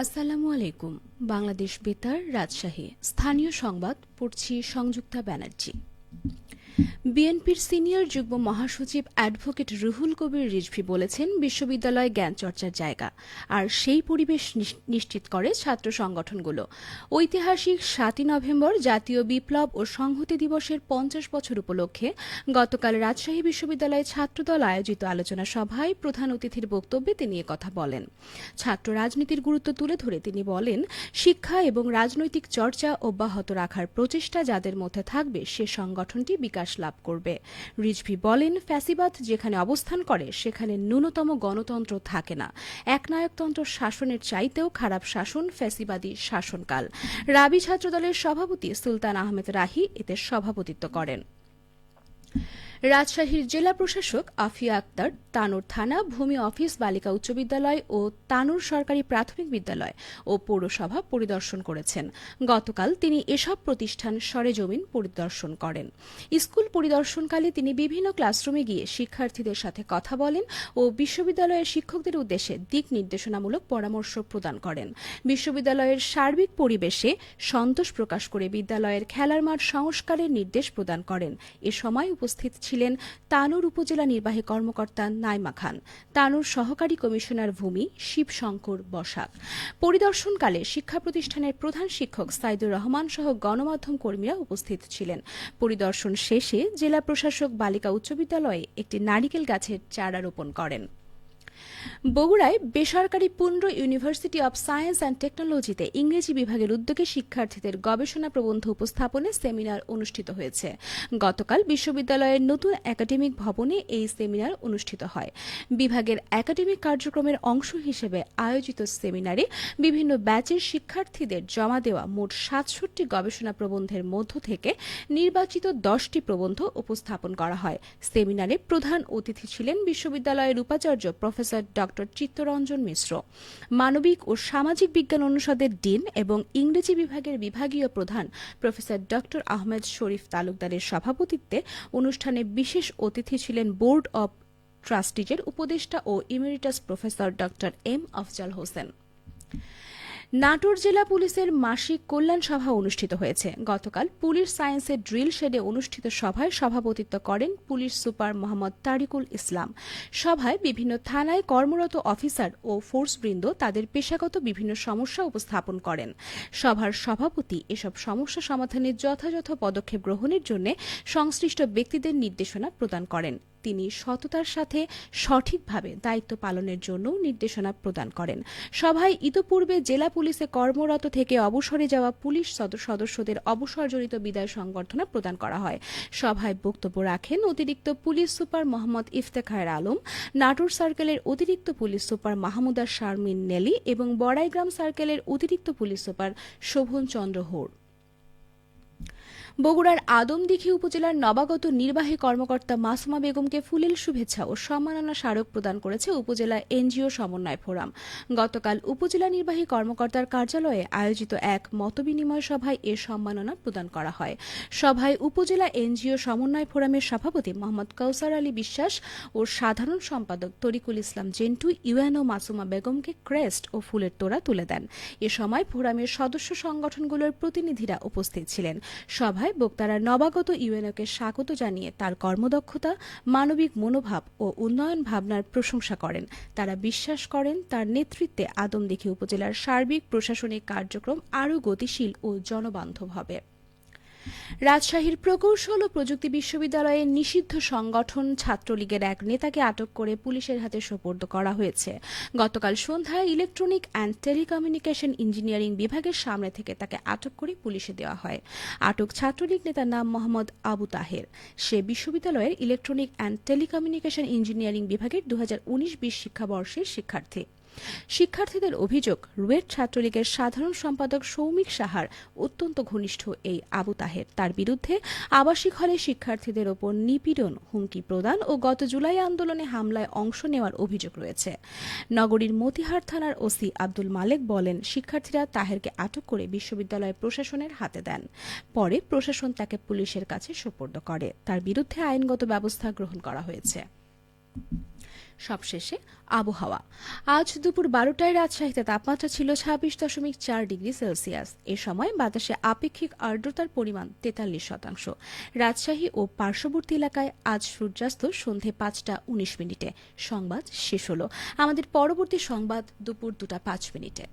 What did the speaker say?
আসসালামু আলাইকুম। বাংলাদেশ বেতার, রাজশাহী। স্থানীয় সংবাদ পড়ছি সংযুক্তা ব্যানার্জি। বিএনপির সিনিয়র যুগ্ম মহাসচিব অ্যাডভোকেট রুহুল কবির রিজভী বলেছেন, বিশ্ববিদ্যালয় জ্ঞান চর্চার জায়গা, আর সেই পরিবেশ নিশ্চিত করে ছাত্র সংগঠনগুলো। ঐতিহাসিক ৭ই নভেম্বর জাতীয় বিপ্লব ও সংহতি দিবসের ৫০ বছর উপলক্ষে গতকাল রাজশাহী বিশ্ববিদ্যালয়ে ছাত্রদল আয়োজিত আলোচনা সভায় প্রধান অতিথির বক্তব্যে তিনি কথা বলেন। ছাত্র রাজনীতির গুরুত্ব তুলে ধরে তিনি বলেন, শিক্ষা এবং রাজনৈতিক চর্চা অব্যাহত রাখার প্রচেষ্টা যাদের মধ্যে থাকবে সে সংগঠনটি বিকাশ লাভ করবে। রিজভী বলেন, ফ্যাসিবাদ যেখানে অবস্থান করে সেখানে ন্যূনতম গণতন্ত্র থাকে না। একনায়কতন্ত্র শাসনের চাইতেও খারাপ শাসন ফ্যাসিবাদী শাসনকাল। রাবি ছাত্রদলের সভাপতি সুলতান আহমেদ রাহি এতে সভাপতিত্ব করেন। রাজশাহীর জেলা প্রশাসক আফিয়া আক্তার তানোর থানা, ভূমি অফিস, বালিকা উচ্চ বিদ্যালয় ও তানোর সরকারি প্রাথমিক বিদ্যালয় ও পৌরসভা পরিদর্শন করেছেন। গতকাল তিনি এসব প্রতিষ্ঠান সরেজমিন পরিদর্শন করেন। স্কুল পরিদর্শনকালে তিনি বিভিন্ন ক্লাসরুমে গিয়ে শিক্ষার্থীদের সাথে কথা বলেন ও বিশ্ববিদ্যালয়ের শিক্ষকদের উদ্দেশ্যে দিক নির্দেশনামূলক পরামর্শ প্রদান করেন। বিশ্ববিদ্যালয়ের সার্বিক পরিবেশে সন্তোষ প্রকাশ করে বিদ্যালয়ের খেলার মাঠ সংস্কারের নির্দেশ প্রদান করেন। এ সময় উপস্থিত ছিলেন তানোর উপজেলা নির্বাহী কর্মকর্তা নাইমা খান, তানোর সহকারী কমিশনার ভূমি শিবশঙ্কর বসাক। পরিদর্শনকালে শিক্ষা প্রতিষ্ঠানের প্রধান শিক্ষক সাইদুর রহমান সহ গণমাধ্যম কর্মীরা উপস্থিত ছিলেন। পরিদর্শন শেষে জেলা প্রশাসক বালিকা উচ্চ বিদ্যালয়ে একটি নারিকেল গাছের চারা রোপণ করেন। বগুড়ায় বেসরকারি Pundra university of science and টেকনোলজিতে ইংরেজি বিভাগের উদ্যোগে শিক্ষার্থীদের গবেষণা প্রবন্ধ উপস্থাপনে সেমিনার অনুষ্ঠিত হয়েছে। গতকাল বিশ্ববিদ্যালয়ের নতুন একাডেমিক ভবনে এই সেমিনার অনুষ্ঠিত হয়। বিভাগের একাডেমিক কার্যক্রমের অংশ হিসেবে আয়োজিত সেমিনারে বিভিন্ন ব্যাচের শিক্ষার্থীদের জমা দেওয়া মোট ৬৭ গবেষণা প্রবন্ধের মধ্য থেকে নির্বাচিত ১০টি প্রবন্ধ উপস্থাপন করা হয়। সেমিনারে প্রধান অতিথি ছিলেন বিশ্ববিদ্যালয়ের উপাচার্য প্রফেসর ড চিত্তরঞ্জন মিশ্র। মানবিক ও সামাজিক বিজ্ঞান অনুষদের ডিন এবং ইংরেজি বিভাগের বিভাগীয় প্রধান প্রফেসর ড আহমেদ শরীফ তালুকদারের সভাপতিত্বে অনুষ্ঠানে বিশেষ অতিথি ছিলেন বোর্ড অব ট্রাস্টিজের উপদেষ্টা ও ইমেরিটাস প্রফেসর ড এম আফজাল হোসেন। নাটোর জেলা পুলিশের মাসিক কল্যাণ সভা অনুষ্ঠিত হয়েছে। গতকাল পুলিশ সায়েন্সের ড্রিল শেডে অনুষ্ঠিত সভায় সভাপতিত্ব করেন পুলিশ সুপার মোহাম্মদ তারিকুল ইসলাম। সভায় বিভিন্ন থানায় কর্মরত অফিসার ও ফোর্সবৃন্দ তাদের পেশাগত বিভিন্ন সমস্যা উপস্থাপন করেন। সভার সভাপতি এসব সমস্যা সমাধানে যথাযথ পদক্ষেপ গ্রহণের জন্য সংশ্লিষ্ট ব্যক্তিদের নির্দেশনা প্রদান করেন। তিনি সততার সাথে সঠিকভাবে দায়িত্ব পালনের জন্য নির্দেশনা প্রদান করেন। সভায় ইতোপূর্বে জেলা পুলিশে কর্মরত থেকে অবসরে যাওয়া পুলিশ সদস্যদের অবসরজনিত বিদায় সংবর্ধনা প্রদান করা হয়। সভায় বক্তব্য রাখেন অতিরিক্ত পুলিশ সুপার মোহাম্মদ ইফতেখার আলম, নাটোর সার্কেলের অতিরিক্ত পুলিশ সুপার মাহমুদা শারমিন নেলি এবং বড়াইগ্রাম সার্কেলের অতিরিক্ত পুলিশ সুপার শোভন চন্দ্র হোর। বগুড়ার আদমদীঘি উপজেলার নবাগত নির্বাহী কর্মকর্তা মাসুমা বেগমকে ফুলেল শুভেচ্ছা ও সম্মাননা স্মারক প্রদান করেছে উপজেলা এনজিও সমন্বয় ফোরাম। গতকাল উপজেলা নির্বাহী কর্মকর্তার কার্যালয়ে আয়োজিত এক মতবিনিময় সভায় এ সম্মাননা প্রদান করা হয়। সভায় উপজেলা এনজিও সমন্বয় ফোরামের সভাপতি মোহাম্মদ কৌসার আলী বিশ্বাস ও সাধারণ সম্পাদক তরিকুল ইসলাম জেন্টু ইউএনও মাসুমা বেগমকে ক্রেস্ট ও ফুলের তোড়া তুলে দেন। এ সময় ফোরামের সদস্য সংগঠনগুলোর প্রতিনিধিরা উপস্থিত ছিলেন। সভায় বক্তারা নবাগত ইউএনওকে স্বাগত জানিয়ে তার কর্মদক্ষতা, মানবিক মনোভাব ও উন্নয়ন ভাবনার প্রশংসা করেন। তারা বিশ্বাস করেন তার নেতৃত্বে আদমদীঘি উপজেলার সার্বিক প্রশাসনিক কার্যক্রম আরও গতিশীল ও জনবান্ধব হবে। রাজশাহীর প্রকৌশল ও প্রযুক্তি বিশ্ববিদ্যালয়ের নিষিদ্ধ সংগঠন ছাত্রলীগের এক নেতাকে আটক করে পুলিশের হাতে সোপর্দ করা হয়েছে। গতকাল সন্ধ্যায় ইলেকট্রনিক অ্যান্ড টেলিকমিউনিকেশন ইঞ্জিনিয়ারিং বিভাগের সামনে থেকে তাকে আটক করে পুলিশে দেওয়া হয়। আটক ছাত্রলীগ নেতার নাম মোহাম্মদ আবু তাহের। সে বিশ্ববিদ্যালয়ের ইলেকট্রনিক অ্যান্ড টেলিকমিউনিকেশন ইঞ্জিনিয়ারিং বিভাগের ২০১৯-২০ শিক্ষাবর্ষের শিক্ষার্থী। শিক্ষার্থীদের অভিযোগ, রুয়েট ছাত্রলীগের সাধারণ সম্পাদক সৌমিক সাহার অত্যন্ত ঘনিষ্ঠ এই আবু তাহের তার বিরুদ্ধে আবাসিক হলে শিক্ষার্থীদের ওপর নিপীড়ন, হুমকি প্রদান ও গত জুলাই আন্দোলনে হামলায় অংশ নেওয়ার অভিযোগ রয়েছে। নগরীর মতিহার থানার ওসি আব্দুল মালেক বলেন, শিক্ষার্থীরা তাহেরকে আটক করে বিশ্ববিদ্যালয় প্রশাসনের হাতে দেন। পরে প্রশাসন তাকে পুলিশের কাছে সোপর্দ করে। তার বিরুদ্ধে আইনগত ব্যবস্থা গ্রহণ করা হয়েছে। সবশেষে আবহাওয়া। আজ দুপুর 12টায় রাজশাহীতে তাপমাত্রা ছিল 26.4 ডিগ্রি সেলসিয়াস। এ সময় বাতাসে আপেক্ষিক আর্দ্রতার পরিমাণ 43%। রাজশাহী ও পার্শ্ববর্তী এলাকায় আজ সূর্যাস্ত সন্ধে 5টা 19 মিনিটে। সংবাদ শেষ হলো। আমাদের পরবর্তী সংবাদ দুপুর 2টা 5 মিনিটে।